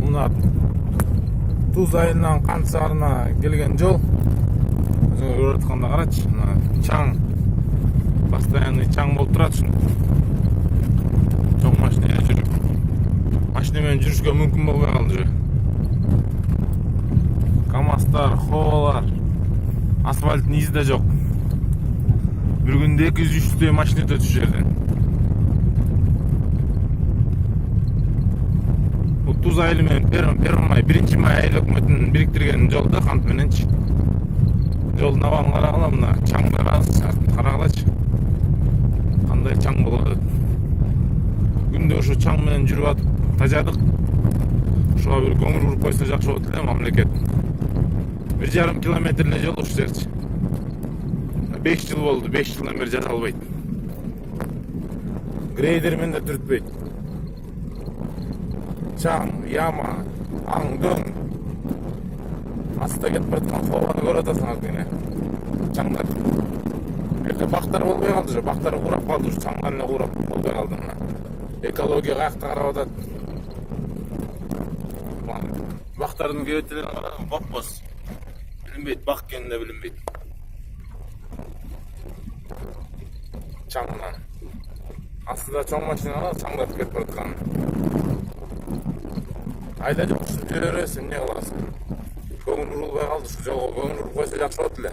мына Туз айылынан Кант шаарына келген жол. Өзүңөр көрүп атканда карачы, мына чаң, постоянный чаң болуп турат ушунда. Чоң машина жүрүп, машина менен жүрүшкө мүмкүн болбой калды. КамАЗдар, Ховалар, асфальттын изи да жок. Bir günde 200-300 машина өтөт ушул жерден. Туз айылы менен Первомай, 1-май айыл өкмөтүнүн бириктирген жолда Кант мененчи. Жолдун абалын карагыла, мына чаңдар аз, карагылачы. Кандай чаң болот. Күндө ошо чаң менен жүрүп атып тажадык. Ошого бир көңүл буруп койсо жакшы болот эле мамлекет. 1,5 километрлей жол ушул жерчи. 5 жыл болду, 5 жылдан бeri жасалбайт. Грейдермен де түртпейт. Чаң, яма, аң, дөң. Астта кетип бараткан Хованы көрүп атасың азгене. Чаңдар. Жерде бактар болбой калды жо, бактар курап калды, ушу чаңдар эле курап болбой калды мына. Экология каякта карап атат. Бактардын кебетелерин караган бопбос. Билинбейт, бак экенин да билинбейт. Чаңдан. Астыда чоң машиналар чаңдап кетип бараткан. Айда жок, жүре бересиң, эмне кыласың? Көңүл бурулбай калды, ушу жолго көңүл буруп койсо жакшы болот эле.